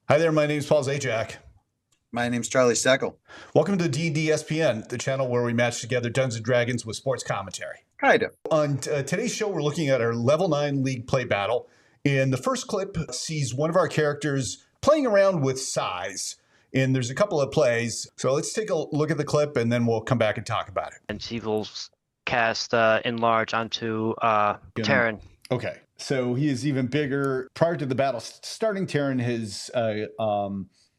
Hi there, my name is Paul Zajac. My name's Charlie Stoeckle. Welcome to DnDSPN, the channel where we match together Dungeons and Dragons with sports commentary. Kind of. On today's show, we're looking at our level 9 league play battle. And the first clip sees one of our characters playing around with size. And there's a couple of plays. So let's take a look at the clip and then we'll come back and talk about it. And he will cast Enlarge onto Terran. Okay. So he is even bigger. Prior to the battle starting, Terran has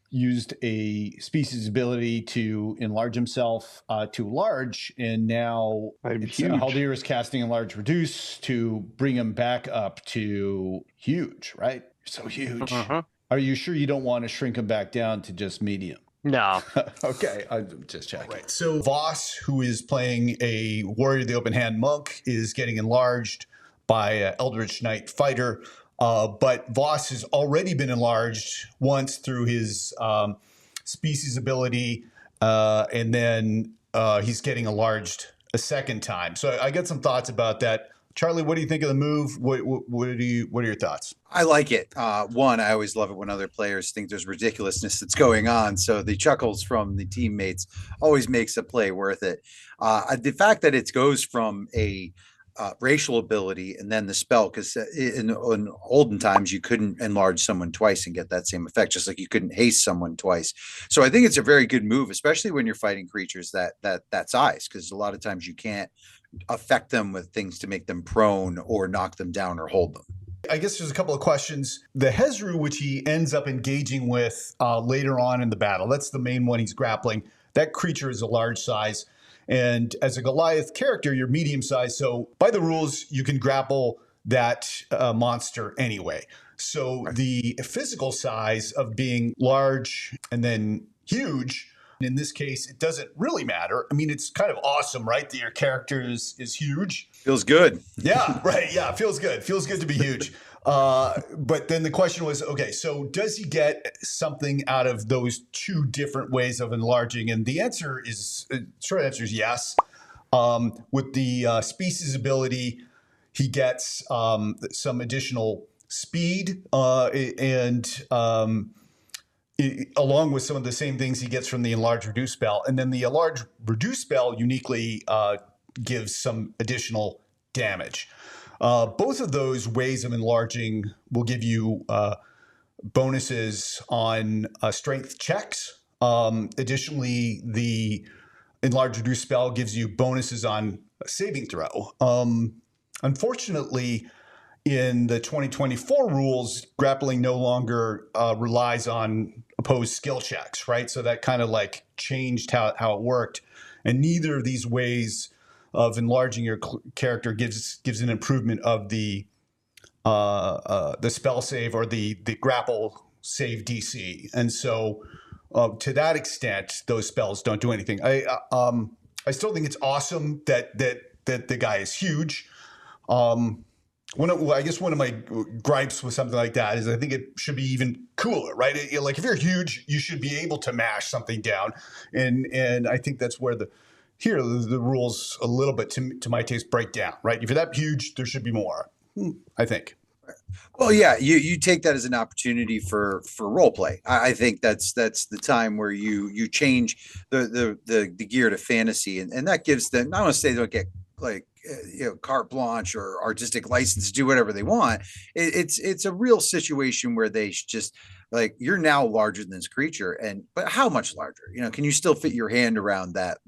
used a species ability to enlarge himself to large, and now Haldir is casting Enlarge Reduce to bring him back up to huge, right? So huge. Are you sure you don't want to shrink him back down to just medium? No. Okay, I'm just checking. Right. So Voss, who is playing a Warrior of the Open Hand monk, is getting enlarged by Eldritch Knight Fighter. But Voss has already been enlarged once through his species ability, and then he's getting enlarged a second time. So I got some thoughts about that. Charlie, what do you think of the move? What are your thoughts? I like it. One, I always love it when other players think there's ridiculousness that's going on. So the chuckles from the teammates always makes a play worth it. The fact that it goes from a racial ability and then the spell, because in olden times you couldn't enlarge someone twice and get that same effect, just like you couldn't haste someone twice. So I think it's a very good move, especially when you're fighting creatures that size, because a lot of times you can't affect them with things to make them prone or knock them down or hold them. I guess there's a couple of questions. The Hezrou, which he ends up engaging with later on in the battle, that's the main one he's grappling. That creature is a large size. And as a Goliath character, you're medium size. So by the rules, you can grapple that monster anyway. So the physical size of being large and then huge, in this case, it doesn't really matter. I mean, it's kind of awesome, right? That your character is huge. Feels good. Yeah, right. Yeah, feels good. Feels good to be huge. But then the question was, okay, so does he get something out of those two different ways of enlarging? And the answer is, short answer is yes. With the species ability, he gets some additional speed along with some of the same things he gets from the Enlarge Reduce spell. And then the Enlarge Reduce spell uniquely gives some additional damage. Both of those ways of enlarging will give you bonuses on strength checks. Additionally, the Enlarge Reduce spell gives you bonuses on a saving throw. Unfortunately, in the 2024 rules, grappling no longer relies on opposed skill checks, right? So that kind of like changed how it worked. And neither of these ways of enlarging your character gives an improvement of the spell save or the grapple save DC. And so to that extent, those spells don't do anything. I still think it's awesome that the guy is huge. I guess one of my gripes with something like that is I think it should be even cooler, right? Like if you're huge, you should be able to mash something down, and I think that's where the rules a little bit to my taste break down, right? If you're that huge, there should be more, I think. Well, yeah, you take that as an opportunity for role play. I think that's the time where you change the gear to fantasy, and that gives them. I don't want to say they don't get like carte blanche or artistic license to do whatever they want. It's a real situation where they just like, you're now larger than this creature, but how much larger? Can you still fit your hand around that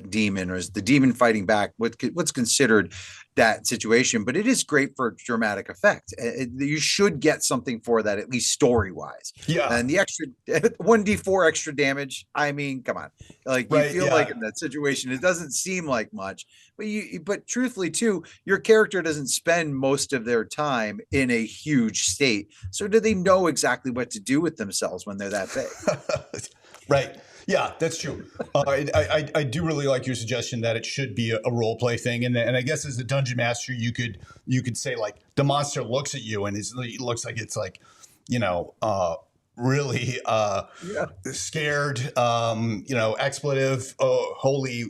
demon, or is the demon fighting back what's considered that situation? But it is great for dramatic effect. You should get something for that, at least story wise. Yeah. And the extra 1d4 extra damage, I mean, come on, like you feel like in that situation it doesn't seem like much, but truthfully too, your character doesn't spend most of their time in a huge state, so do they know exactly what to do with themselves when they're that big? Right. Yeah, that's true. I do really like your suggestion that it should be a role play thing, and I guess as a dungeon master, you could say like the monster looks at you and it looks like it's like, really scared. Expletive. Oh, holy!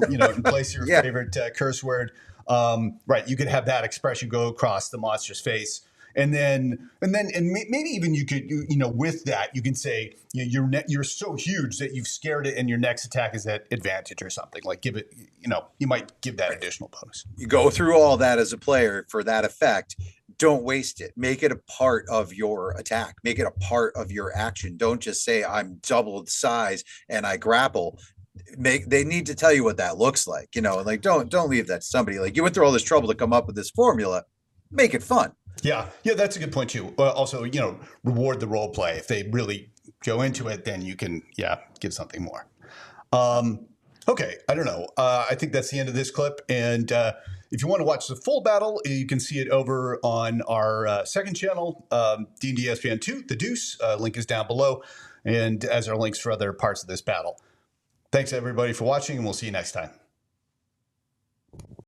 In place your favorite curse word. Right. You could have that expression go across the monster's face. And maybe even you could, with that, you can say, you're so huge that you've scared it and your next attack is at advantage or something. Like give it, you might give that additional bonus. You go through all that as a player for that effect. Don't waste it. Make it a part of your attack. Make it a part of your action. Don't just say I'm double the size and I grapple. They need to tell you what that looks like. Like don't leave that to somebody. Like you went through all this trouble to come up with this formula. Make it fun. Yeah, that's a good point too. Also, reward the role play. If they really go into it, then you can, give something more. Okay, I don't know. I think that's the end of this clip. And if you want to watch the full battle, you can see it over on our second channel, DnDSPN 2, the Deuce. Link is down below, and as are links for other parts of this battle. Thanks everybody for watching, and we'll see you next time.